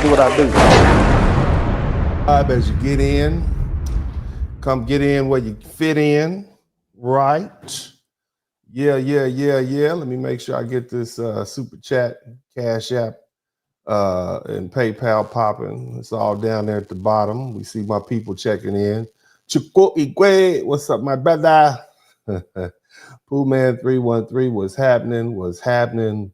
do what I do. As you get in, come get in where you fit in, right? Yeah. Let me make sure I get this super chat, Cash App, and PayPal popping. It's all down there at the bottom. We see my people checking in. Chuko Igwe, what's up, my brother? Pooh Man 313, what's happening?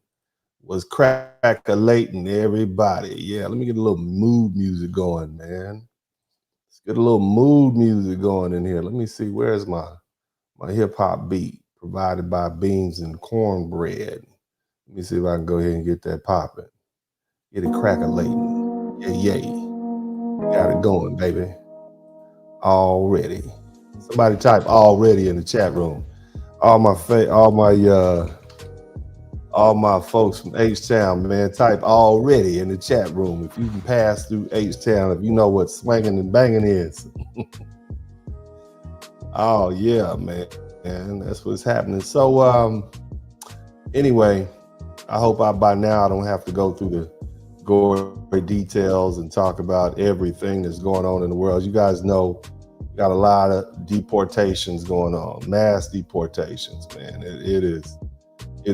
Was crack-a-lating everybody. Yeah, let me get a little mood music going, man. Let's get a little mood music going in here. Let me see, where's my hip-hop beat provided by Beans and Cornbread. Let me see if I can go ahead and get that popping. Get it crack-a-lating. Yeah. Got it going, baby. Already. Somebody type already in the chat room. All my folks from H-Town, man, type already in the chat room. If you can pass through H-Town, if you know what swinging and banging is. Oh, yeah, man. And that's what's happening. So, anyway, I hope by now I don't have to go through the gory details and talk about everything that's going on in the world. You guys know we got a lot of deportations going on, mass deportations, man. It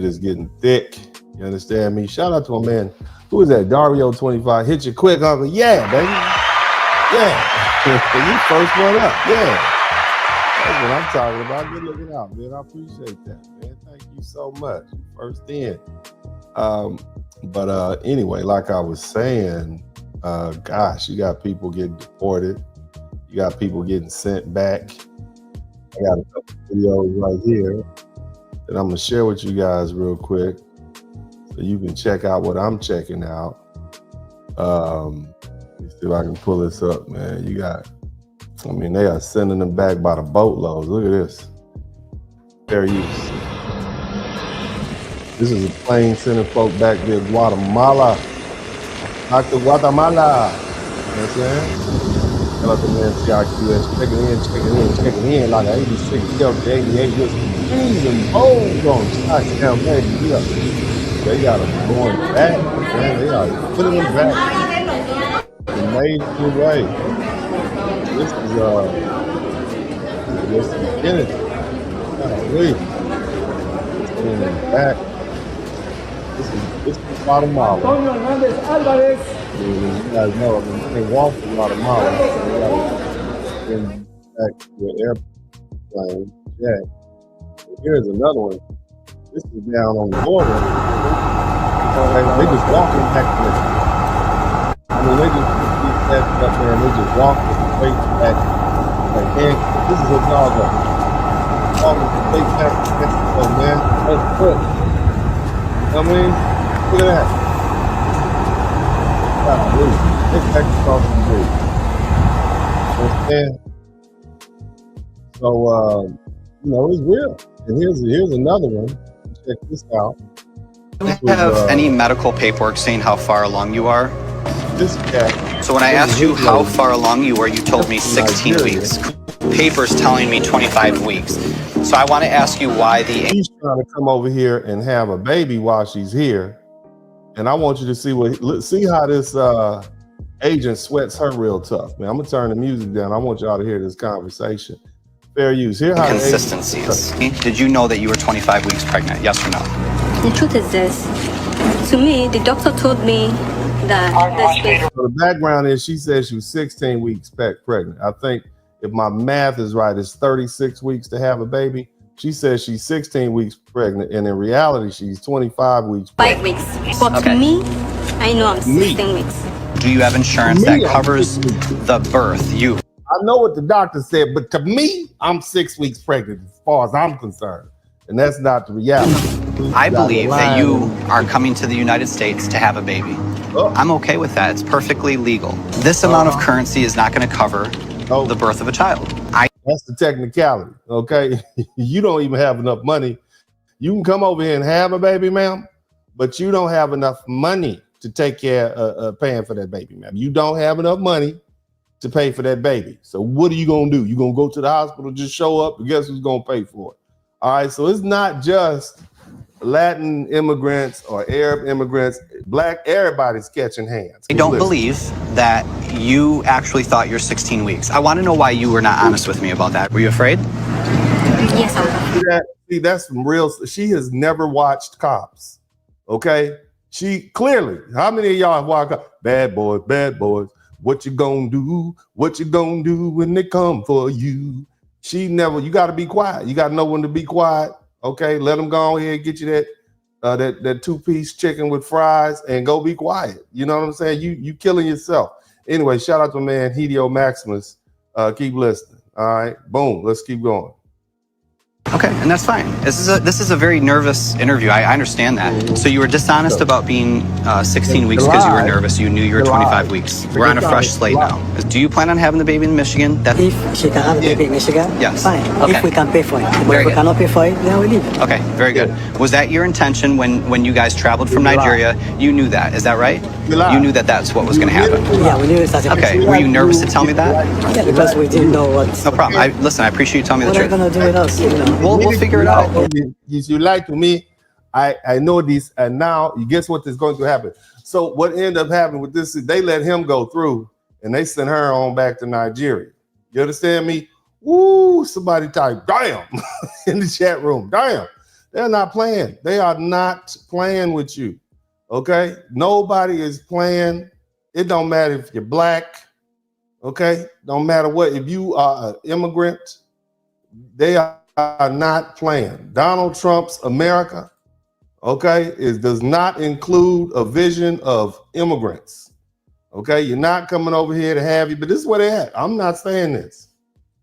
is getting thick. You understand me? Shout out to my man. Who is that? Dario25. Hit you quick, Uncle. Yeah, baby. Yeah. You first one up. Yeah. That's what I'm talking about. Good looking out, man. I appreciate that, man. Thank you so much. First in. But anyway, like I was saying, gosh, you got people getting deported. You got people getting sent back. I got a couple videos right here that I'm gonna share with you guys real quick, so you can check out what I'm checking out. Let me see if I can pull this up, man. They are sending them back by the boatloads. Look at this. Fair use. This is a plane sending folk back to Guatemala. Back to Guatemala. You know what I'm saying? Shout out to man CIQS, checking in like an 86 88 years. And bold on touchdown, baby. Yeah. They got them going back, man. They are putting them back in a major way. This is the beginning. Back. This is Guatemala. You guys know, you can't walk to Guatemala. So you gotta back to the airplane. Yeah. Here's another one. This is down on the border. They just walking back there. They just keep that up there and they just walking straight back. Like, man, this is a dog. Walking straight back to Mexico, man. That's good. You know what I mean? Look at that. It's back across the bridge. Understand? So, it's real. And here's another one. Check this out. Do you have any medical paperwork saying how far along you are? This cat. So when I asked you how far along you were, you told me 16 weeks. Papers telling me 25 weeks. So I want to ask you why She's trying to come over here and have a baby while she's here. And I want you to see how this agent sweats her real tough, man. I'm gonna turn the music down. I want y'all to hear this conversation. Fair use. Here how inconsistencies. Did you know that you were 25 weeks pregnant? Yes or no? The truth is this. To me, the doctor told me that So the background is she says she was 16 weeks pregnant. I think if my math is right, it's 36 weeks to have a baby. She says she's 16 weeks pregnant, and in reality, she's 25 weeks pregnant. 5 weeks. But to me, I know I'm 16 weeks. Do you have insurance that covers the birth? I know what the doctor said, but to me, I'm 6 weeks pregnant as far as I'm concerned. And that's not the reality. I believe that you are coming to the United States to have a baby. I'm okay with that. It's perfectly legal. This amount of currency is not going to cover the birth of a child. That's the technicality, okay? You don't even have enough money. You can come over here and have a baby, ma'am, but you don't have enough money to take care of paying for that baby, ma'am. You don't have enough money to pay for that baby. So what are you gonna do? You gonna go to the hospital, just show up, and guess who's gonna pay for it? All right, so it's not just Latin immigrants or Arab immigrants, black, everybody's catching hands. I don't believe that you actually thought you're 16 weeks. I want to know why you were not honest with me about that. Were you afraid? Yes, I was. See, that's some real. She has never watched Cops. Okay, she clearly. How many of y'all have watched Bad Boys? Bad Boys. What you gonna do? What you gonna do when they come for you? She never. You got to be quiet. You got to know when to be quiet. Okay, let them go ahead and get you that 2-piece chicken with fries and go be quiet. You know what I'm saying? You killing yourself. Anyway, shout out to my man Hideo Maximus. Keep listening. All right, boom. Let's keep going. Okay, and that's fine. This is a very nervous interview. I understand that. So you were dishonest about being 16 weeks because you were nervous. You knew you were 25 weeks. We're on a fresh slate now. Do you plan on having the baby in Michigan? If she can have the baby in Michigan, yes. Fine. Okay. If we can pay for it. But Very if we good. cannot pay for it, then we leave. Okay, very good. Was that your intention when you guys traveled from Nigeria? You knew that, is that right? You knew that that's what was going to happen. Yeah, we knew it started. Okay, were you nervous to tell me that? Yeah, because we didn't know what. No problem. Listen, I appreciate you telling me the What are truth. you gonna do with us? You know? We'll figure it out. You lied to me. I know this, and now you guess what is going to happen. So what ended up happening with this is they let him go through, and they sent her on back to Nigeria. You understand me? Woo! Somebody type "damn" in the chat room. Damn, they're not playing. They are not playing with you. Okay, nobody is playing. It don't matter if you're black. Okay, don't matter what. If you are an immigrant, they are not playing. Donald Trump's America, okay, does not include a vision of immigrants. Okay, you're not coming over here to have you, but this is where they're at. I'm not saying this.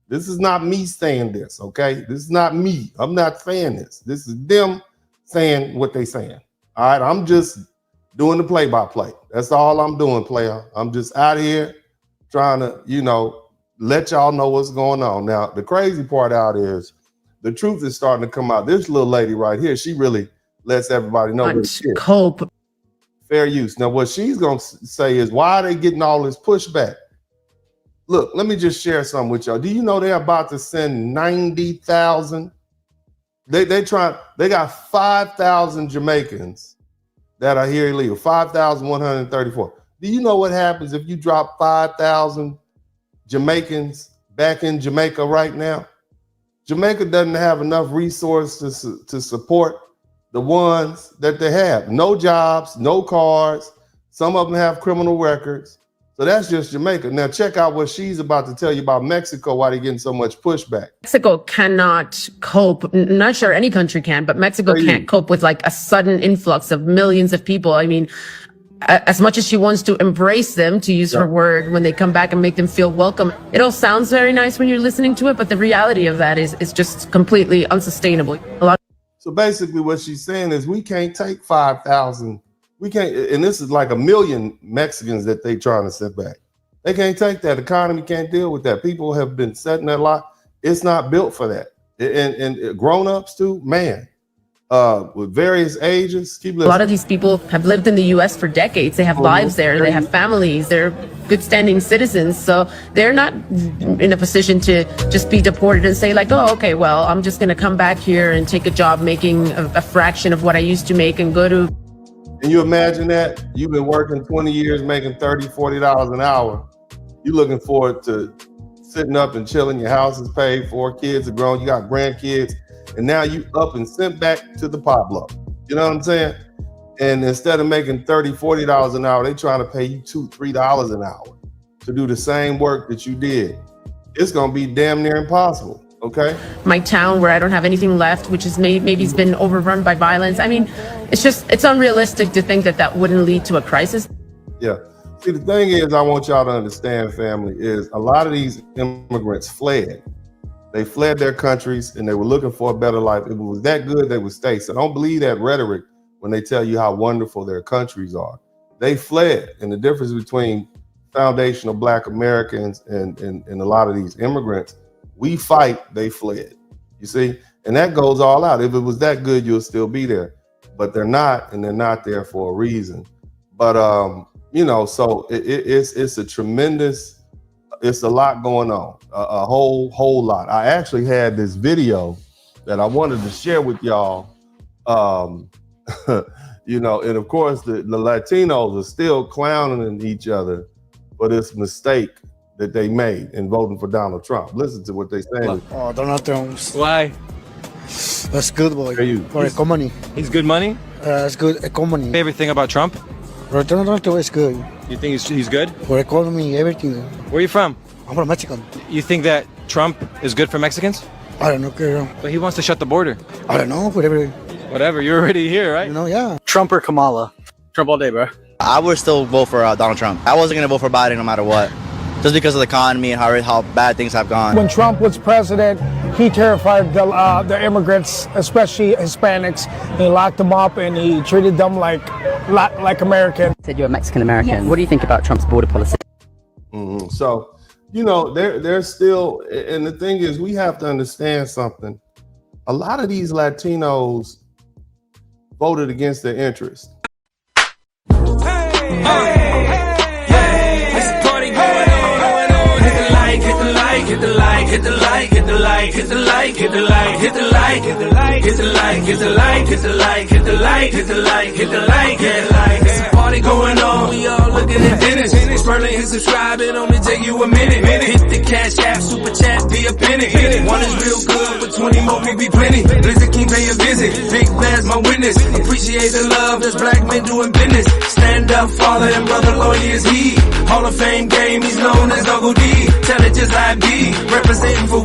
This is not me saying this, okay? This is not me. I'm not saying this. This is them saying what they saying. All right, I'm just doing the play-by-play. That's all I'm doing, player. I'm just out here trying to, let y'all know what's going on. Now, the crazy part out is the truth is starting to come out. This little lady right here, she really lets everybody know. Cope. Fair use. Now, what she's going to say is, why are they getting all this pushback? Look, let me just share something with y'all. Do you know they're about to send 90,000? They got 5,000 Jamaicans that are here illegal, 5,134. Do you know what happens if you drop 5,000 Jamaicans back in Jamaica right now? Jamaica doesn't have enough resources to support the ones that they have. No jobs, no cars. Some of them have criminal records. So that's just Jamaica. Now check out what she's about to tell you about Mexico, why they're getting so much pushback. Mexico cannot cope. Not sure any country can, but Mexico can't cope with like a sudden influx of millions of people. I mean, as much as she wants to embrace them, to use her word, when they come back and make them feel welcome, it all sounds very nice when you're listening to it, but the reality of that is just completely unsustainable. So basically what she's saying is we can't take 5,000. We can't, and this is like 1 million Mexicans that they trying to set back. They can't take that. The economy can't deal with that. People have been setting that lot. It's not built for that. And grown-ups too, man. With various ages. Keep listening. A lot of these people have lived in the U.S. for decades. They have lives there. They have families. They're good standing citizens. So they're not in a position to just be deported and say like, oh, okay, well, I'm just going to come back here and take a job making a fraction of what I used to make and go to. Can you imagine that? You've been working 20 years, making $30, $40 an hour. You're looking forward to sitting up and chilling. Your house is paid for. Kids are grown. You got grandkids. And now you up and sent back to the Pablo. You know what I'm saying? And instead of making $30, $40 an hour, they trying to pay you $2, $3 an hour to do the same work that you did. It's going to be damn near impossible. Okay. My town where I don't have anything left, which is maybe it's been overrun by violence. I mean, it's unrealistic to think that wouldn't lead to a crisis. Yeah. See, the thing is, I want y'all to understand, family, is a lot of these immigrants fled. They fled their countries and they were looking for a better life. If it was that good, they would stay. So don't believe that rhetoric when they tell you how wonderful their countries are. They fled. And the difference between foundational Black Americans and a lot of these immigrants, we fight, they fled. You see? And that goes all out. If it was that good, you'll still be there. But they're not, and they're not there for a reason. But, so it's a tremendous, it's a lot going on, a whole lot. I actually had this video that I wanted to share with y'all You know, and of course the Latinos are still clowning each other for this mistake that they made in voting for Donald Trump. Listen to what they say. Oh, Donald Trump. Why? That's good, boy. For economy. He's good money? It's good economy. Favorite thing about Trump? For Donald Trump is good. You think he's good? For economy, everything. Where are you from? I'm from Mexico. You think that Trump is good for Mexicans? I don't know. But he wants to shut the border. I don't know. Whatever. Whatever, you're already here, right? You know, yeah. Trump or Kamala? Trump all day, bro. I would still vote for Donald Trump. I wasn't going to vote for Biden no matter what. Just because of the economy and how bad things have gone. When Trump was president, he terrified the immigrants, especially Hispanics. He locked them up and he treated them like American. Said you're a Mexican American. Yes. What do you think about Trump's border policy? Mm-hmm. So, you know, they're still, and the thing is, we have to understand something. A lot of these Latinos voted against their interest. Hit the like, hit the like, hit the like, hit the like, hit the like, hit the like, hit the like, hit the like, hit the like, hit the like, hit the like, hit the like, hit the like, hit the like. There's a party going on, we all looking at Dennis. Spurling and subscribe, it only take you a minute. Hit the cash app, super chat, be a penny. One is real good, but 20 more will be plenty. Blizzard King pay a visit, big man's my witness. Appreciate the love, there's black men doing business. Stand up, father and brother, lawyer is he. Hall of Fame game, he's known as Uncle D. Tell it just like B. Representing for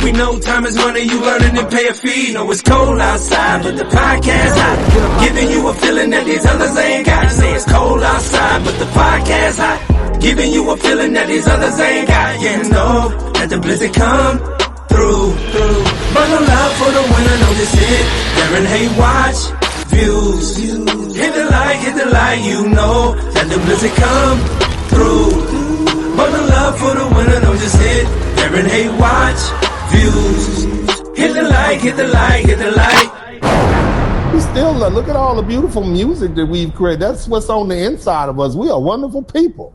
we know time is money, you learning and pay a fee. Know it's cold outside, but the podcast hot. Giving you a feeling that these others ain't got. Say it's cold outside, but the podcast hot. Giving you a feeling that these others ain't got. Yeah, know that the blizzard come through. Bundle up for the winter, know this hit. Darren Hay watch views. Hit the light, you know that the blizzard come through. Bundle up for the winter, know just hit. Darren Hay watch views. Hit the like, hit the like, hit the like. We still look at all the beautiful music that we've created. That's what's on the inside of us. We are wonderful people.